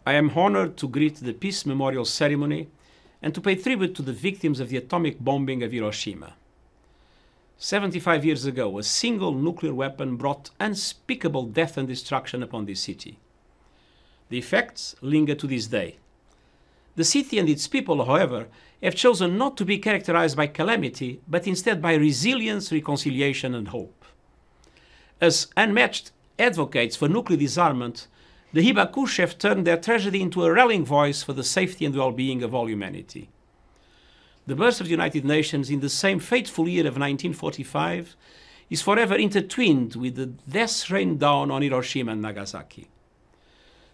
I am honored to greet the Peace Memorial Ceremony and to pay tribute to the victims of the atomic bombing of Hiroshima. 75 years ago, a single nuclear weapon brought unspeakable death and destruction upon this city. The effects linger to this day. The city and its people, however, have chosen not to be characterized by calamity, but instead by resilience, reconciliation, and hope. As unmatched advocates for nuclear disarmament, the Hibakushi have turned their tragedy into a rallying voice for the safety and well-being of all humanity. The birth of the United Nations in the same fateful year of 1945 is forever intertwined with the deaths rained down on Hiroshima and Nagasaki.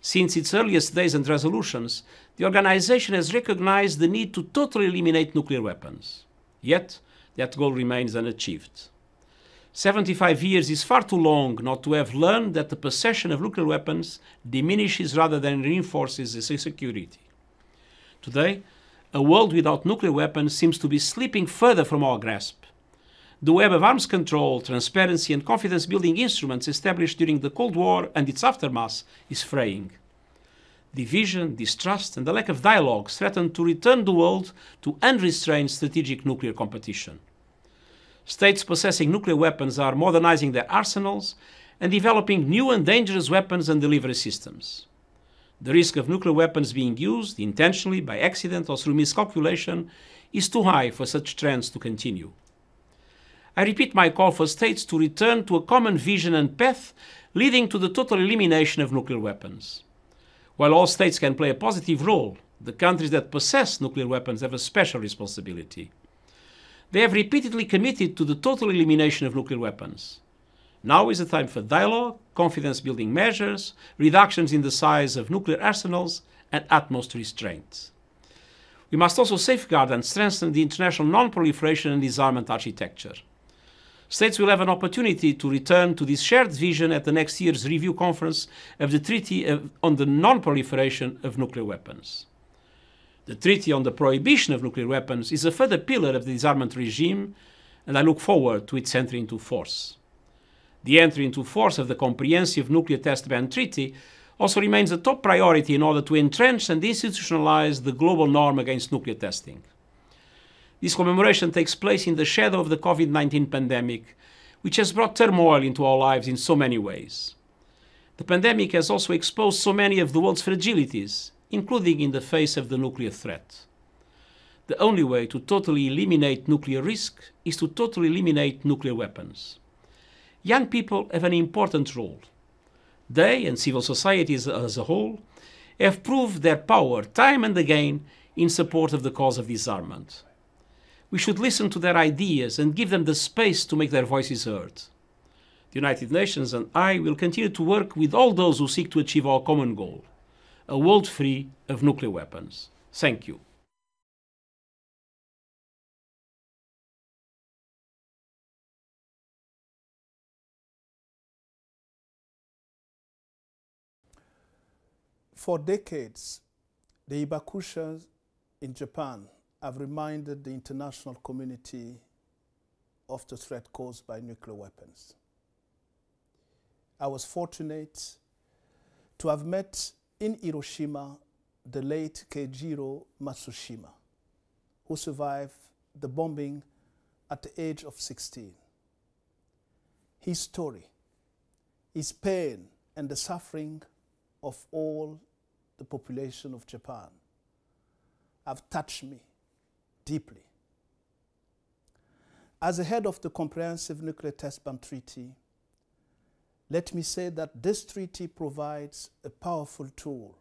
Since its earliest days and resolutions, the organization has recognized the need to totally eliminate nuclear weapons. Yet, that goal remains unachieved. 75 years is far too long not to have learned that the possession of nuclear weapons diminishes rather than reinforces its security. Today, a world without nuclear weapons seems to be slipping further from our grasp. The web of arms control, transparency, and confidence-building instruments established during the Cold War and its aftermath is fraying. Division, distrust, and the lack of dialogue threaten to return the world to unrestrained strategic nuclear competition. States possessing nuclear weapons are modernizing their arsenals and developing new and dangerous weapons and delivery systems. The risk of nuclear weapons being used intentionally, by accident, or through miscalculation is too high for such trends to continue. I repeat my call for states to return to a common vision and path leading to the total elimination of nuclear weapons. While all states can play a positive role, the countries that possess nuclear weapons have a special responsibility. They have repeatedly committed to the total elimination of nuclear weapons. Now is the time for dialogue, confidence-building measures, reductions in the size of nuclear arsenals, and utmost restraint. We must also safeguard and strengthen the international non-proliferation and disarmament architecture. States will have an opportunity to return to this shared vision at the next year's review conference of the Treaty on the Non-Proliferation of Nuclear Weapons. The Treaty on the Prohibition of Nuclear Weapons is a further pillar of the disarmament regime, and I look forward to its entry into force. The entry into force of the Comprehensive Nuclear Test Ban Treaty also remains a top priority in order to entrench and institutionalize the global norm against nuclear testing. This commemoration takes place in the shadow of the COVID-19 pandemic, which has brought turmoil into our lives in so many ways. The pandemic has also exposed so many of the world's fragilities, including in the face of the nuclear threat. The only way to totally eliminate nuclear risk is to totally eliminate nuclear weapons. Young people have an important role. They, and civil society as a whole, have proved their power time and again in support of the cause of disarmament. We should listen to their ideas and give them the space to make their voices heard. The United Nations and I will continue to work with all those who seek to achieve our common goal, a world free of nuclear weapons. Thank you. For decades, the Hibakushas in Japan have reminded the international community of the threat caused by nuclear weapons. I was fortunate to have met in Hiroshima the late Keijiro Matsushima, who survived the bombing at the age of 16. His story, his pain, and the suffering of all the population of Japan have touched me deeply. As the head of the Comprehensive Nuclear Test Ban Treaty, let me say that this treaty provides a powerful tool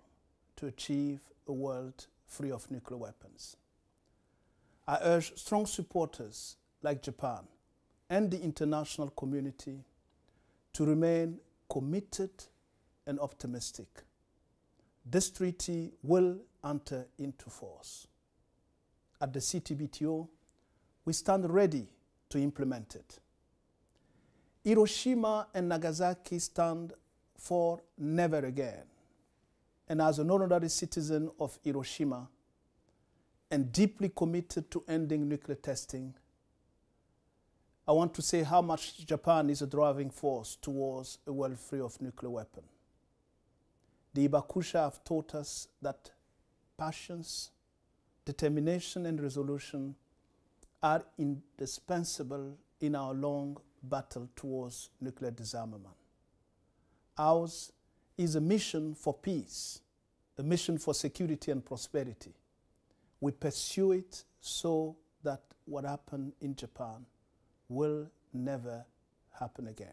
to achieve a world free of nuclear weapons. I urge strong supporters like Japan and the international community to remain committed and optimistic. This treaty will enter into force. At the CTBTO, we stand ready to implement it. Hiroshima and Nagasaki stand for never again. And as an honorary citizen of Hiroshima and deeply committed to ending nuclear testing, I want to say how much Japan is a driving force towards a world free of nuclear weapons. The Ibakusha have taught us that passions, determination, and resolution are indispensable in our long battle towards nuclear disarmament. Ours is a mission for peace, a mission for security and prosperity. We pursue it so that what happened in Japan will never happen again.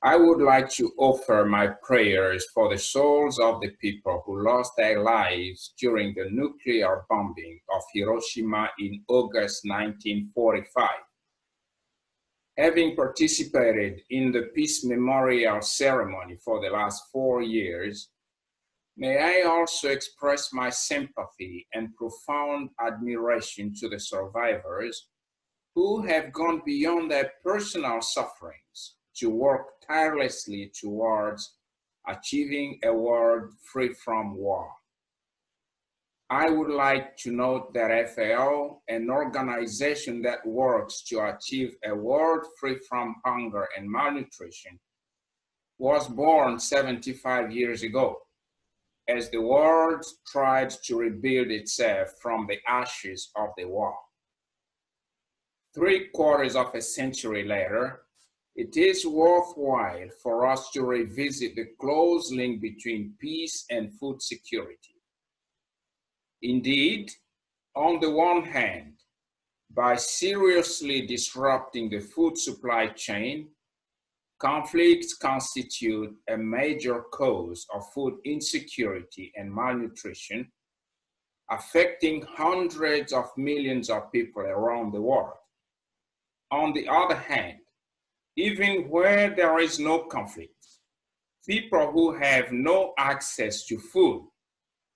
I would like to offer my prayers for the souls of the people who lost their lives during the nuclear bombing of Hiroshima in August 1945. Having participated in the Peace Memorial Ceremony for the last 4 years, may I also express my sympathy and profound admiration to the survivors who have gone beyond their personal sufferings to work tirelessly towards achieving a world free from war. I would like to note that FAO, an organization that works to achieve a world free from hunger and malnutrition, was born 75 years ago as the world tried to rebuild itself from the ashes of the war. 3/4 of a century later, it is worthwhile for us to revisit the close link between peace and food security. Indeed, on the one hand, by seriously disrupting the food supply chain, conflicts constitute a major cause of food insecurity and malnutrition, affecting hundreds of millions of people around the world. On the other hand, even where there is no conflict, people who have no access to food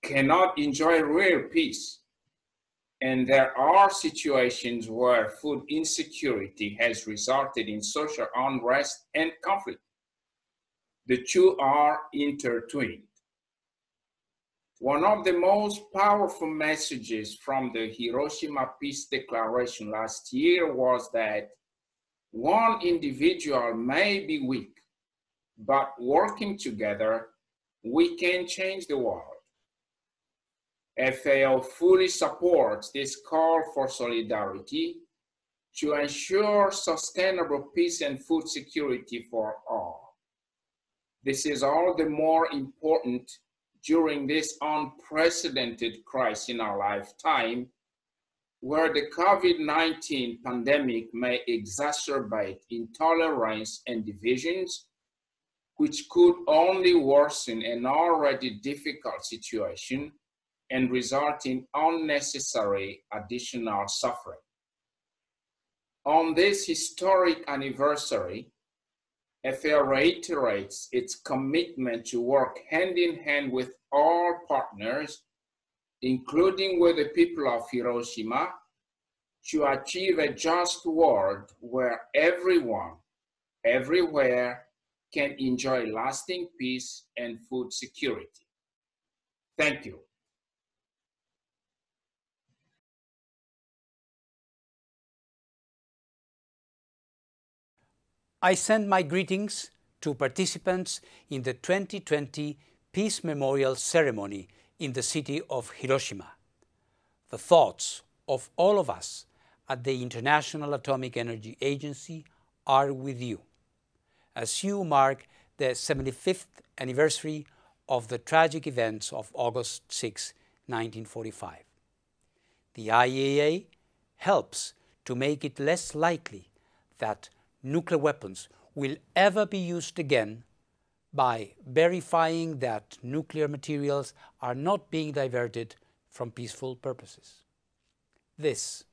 cannot enjoy real peace. And there are situations where food insecurity has resulted in social unrest and conflict. The two are intertwined. One of the most powerful messages from the Hiroshima Peace Declaration last year was that one individual may be weak, but working together, we can change the world. FAO fully supports this call for solidarity to ensure sustainable peace and food security for all. This is all the more important during this unprecedented crisis in our lifetime, where the COVID-19 pandemic may exacerbate intolerance and divisions, which could only worsen an already difficult situation and result in unnecessary additional suffering. On this historic anniversary, FAO reiterates its commitment to work hand in hand with all partners, including with the people of Hiroshima, to achieve a just world where everyone, everywhere, can enjoy lasting peace and food security. Thank you. I send my greetings to participants in the 2020 Peace Memorial Ceremony in the city of Hiroshima. The thoughts of all of us at the International Atomic Energy Agency are with you as you mark the 75th anniversary of the tragic events of August 6, 1945. The IAEA helps to make it less likely that nuclear weapons will ever be used again by verifying that nuclear materials are not being diverted from peaceful purposes. This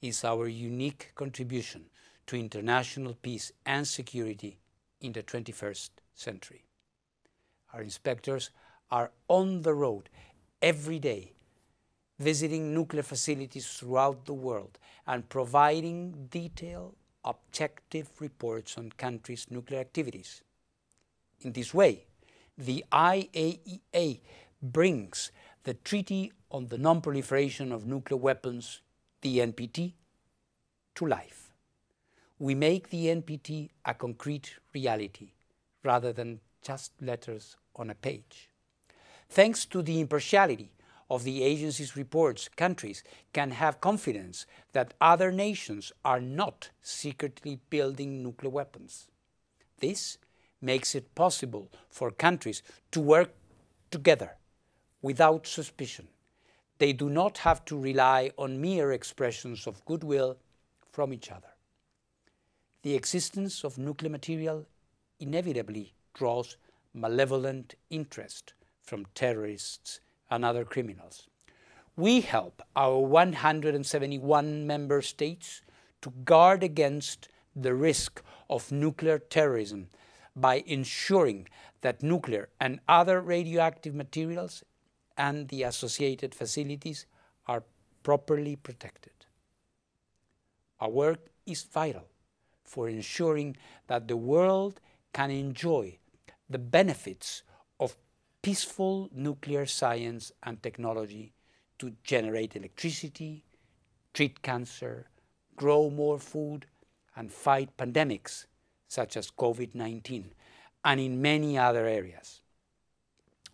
is our unique contribution to international peace and security in the 21st century. Our inspectors are on the road every day, visiting nuclear facilities throughout the world and providing detailed, objective reports on countries' nuclear activities. In this way, the IAEA brings the Treaty on the Non-Proliferation of Nuclear Weapons, the NPT, to life. We make the NPT a concrete reality rather than just letters on a page. Thanks to the impartiality of the agency's reports, countries can have confidence that other nations are not secretly building nuclear weapons. This makes it possible for countries to work together without suspicion. They do not have to rely on mere expressions of goodwill from each other. The existence of nuclear material inevitably draws malevolent interest from terrorists and other criminals. We help our 171 member states to guard against the risk of nuclear terrorism by ensuring that nuclear and other radioactive materials and the associated facilities are properly protected. Our work is vital for ensuring that the world can enjoy the benefits of peaceful nuclear science and technology to generate electricity, treat cancer, grow more food, and fight pandemics such as COVID-19, and in many other areas.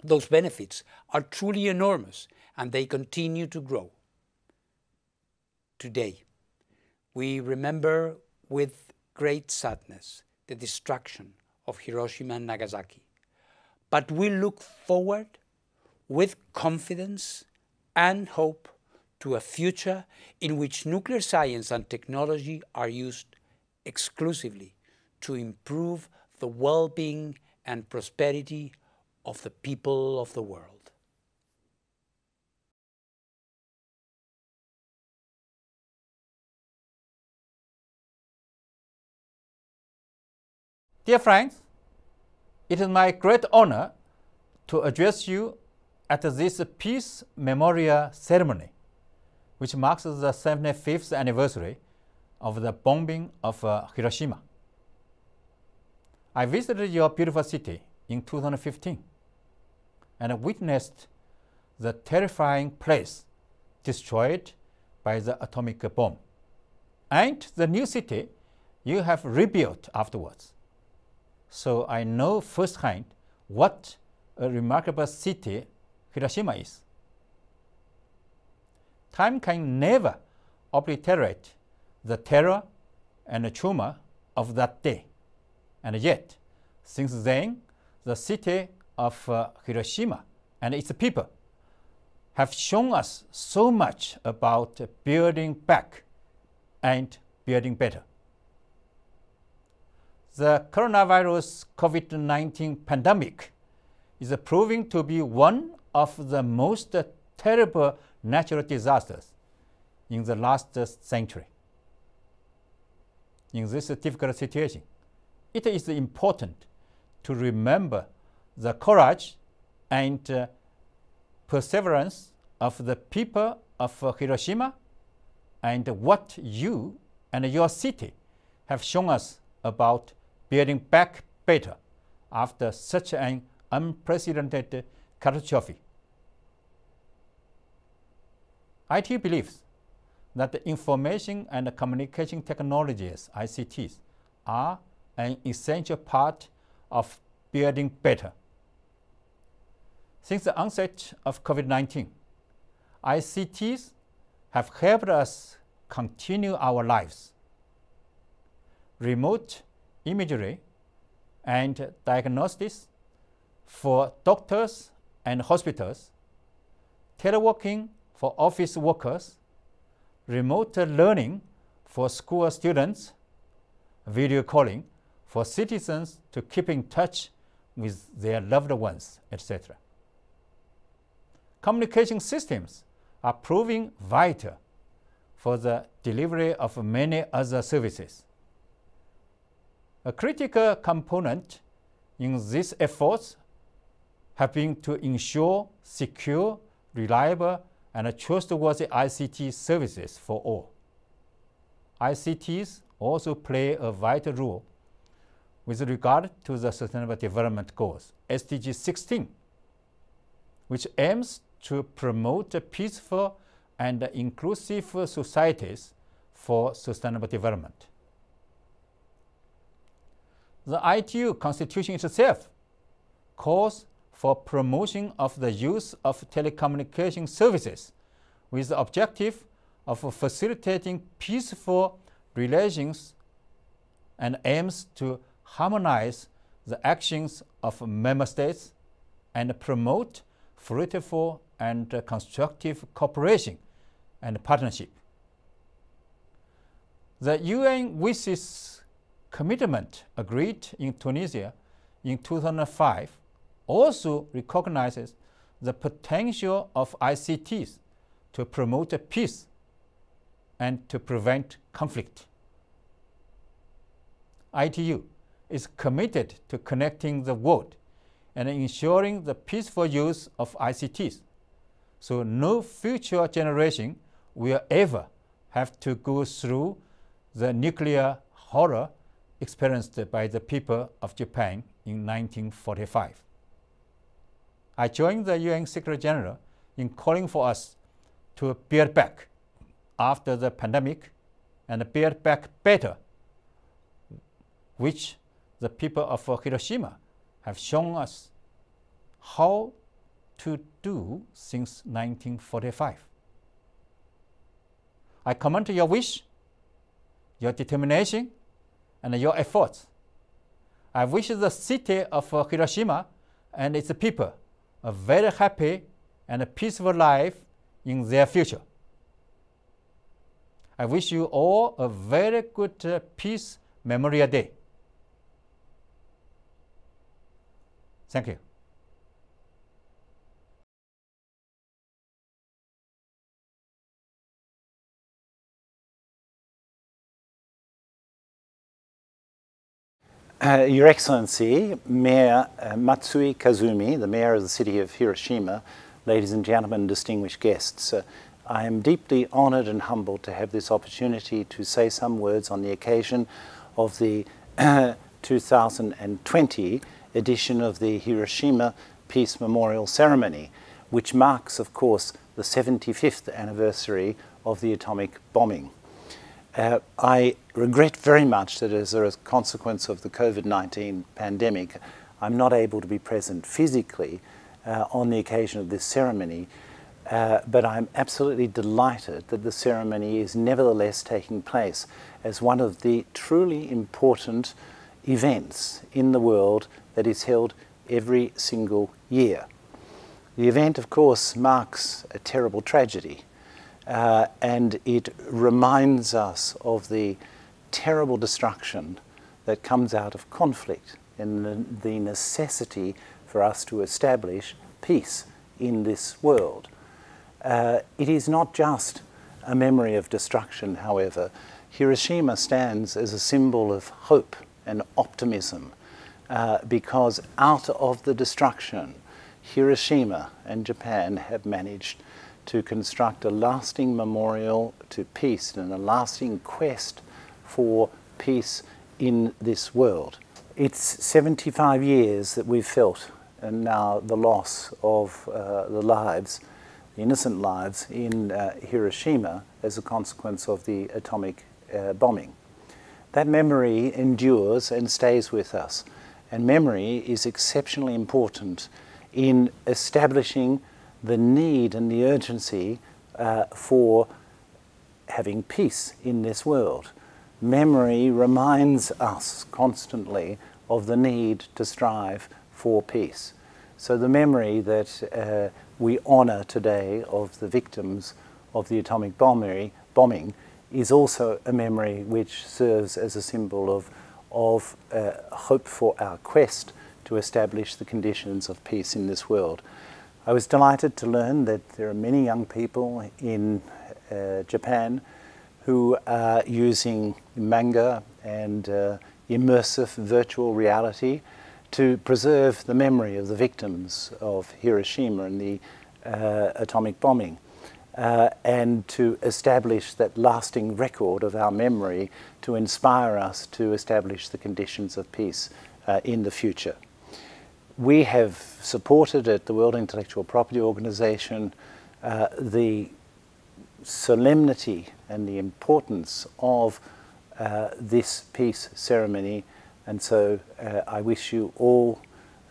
Those benefits are truly enormous, and they continue to grow. Today, we remember with great sadness the destruction of Hiroshima and Nagasaki, but we look forward with confidence and hope to a future in which nuclear science and technology are used exclusively to improve the well-being and prosperity of the people of the world. Dear friends, it is my great honor to address you at this Peace Memorial Ceremony, which marks the 75th anniversary of the bombing of Hiroshima. I visited your beautiful city in 2015 and witnessed the terrifying place destroyed by the atomic bomb, and the new city you have rebuilt afterwards. So I know firsthand what a remarkable city Hiroshima is. Time can never obliterate the terror and the trauma of that day. And yet, since then, the city of Hiroshima and its people have shown us so much about building back and building better. The coronavirus COVID-19 pandemic is proving to be one of the most terrible natural disasters in the last century. In this difficult situation, it is important to remember the courage and perseverance of the people of Hiroshima and what you and your city have shown us about building back better after such an unprecedented catastrophe. IT believes that the information and communication technologies, ICTs, are an essential part of building better. Since the onset of COVID-19, ICTs have helped us continue our lives. Remote imagery and diagnostics for doctors and hospitals, teleworking for office workers, remote learning for school students, video calling for citizens to keep in touch with their loved ones, etc. Communication systems are proving vital for the delivery of many other services. A critical component in these efforts have been to ensure secure, reliable, and trustworthy ICT services for all. ICTs also play a vital role with regard to the Sustainable Development Goals, SDG 16, which aims to promote peaceful and inclusive societies for sustainable development. The ITU Constitution itself calls for promotion of the use of telecommunication services with the objective of facilitating peaceful relations and aims to harmonize the actions of member states and promote fruitful and constructive cooperation and partnership. The UN with its commitment agreed in Tunisia in 2005 also recognizes the potential of ICTs to promote peace and to prevent conflict. ITU is committed to connecting the world and ensuring the peaceful use of ICTs, so no future generation will ever have to go through the nuclear horror experienced by the people of Japan in 1945. I joined the UN Secretary General in calling for us to build back after the pandemic and build back better, which the people of Hiroshima have shown us how to do since 1945. I commend your wish, your determination, and your efforts. I wish the city of Hiroshima and its people a very happy and peaceful life in their future. I wish you all a very good Peace Memorial Day. Thank you. Your Excellency, Mayor Matsui Kazumi, the Mayor of the city of Hiroshima, ladies and gentlemen, distinguished guests, I am deeply honoured and humbled to have this opportunity to say some words on the occasion of the 2020 edition of the Hiroshima Peace Memorial Ceremony, which marks, of course, the 75th anniversary of the atomic bombing. I regret very much that as a consequence of the COVID-19 pandemic, I'm not able to be present physically on the occasion of this ceremony, but I'm absolutely delighted that the ceremony is nevertheless taking place as one of the truly important events in the world that is held every single year. The event, of course, marks a terrible tragedy. And it reminds us of the terrible destruction that comes out of conflict and the necessity for us to establish peace in this world. It is not just a memory of destruction, however. Hiroshima stands as a symbol of hope and optimism because out of the destruction, Hiroshima and Japan have managed to construct a lasting memorial to peace and a lasting quest for peace in this world. It's 75 years that we've felt and now the loss of the lives, the innocent lives in Hiroshima as a consequence of the atomic bombing. That memory endures and stays with us, and memory is exceptionally important in establishing the need and the urgency for having peace in this world. Memory reminds us constantly of the need to strive for peace. So the memory that we honour today of the victims of the atomic bombing is also a memory which serves as a symbol of hope for our quest to establish the conditions of peace in this world. I was delighted to learn that there are many young people in Japan who are using manga and immersive virtual reality to preserve the memory of the victims of Hiroshima and the atomic bombing and to establish that lasting record of our memory to inspire us to establish the conditions of peace in the future. We have supported at the World Intellectual Property Organization the solemnity and the importance of this peace ceremony, and so I wish you all,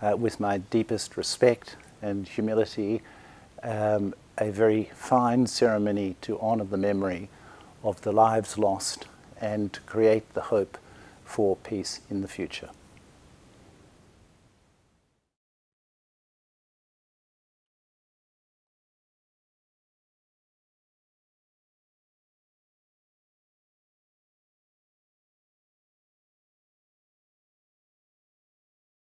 with my deepest respect and humility, a very fine ceremony to honour the memory of the lives lost and to create the hope for peace in the future.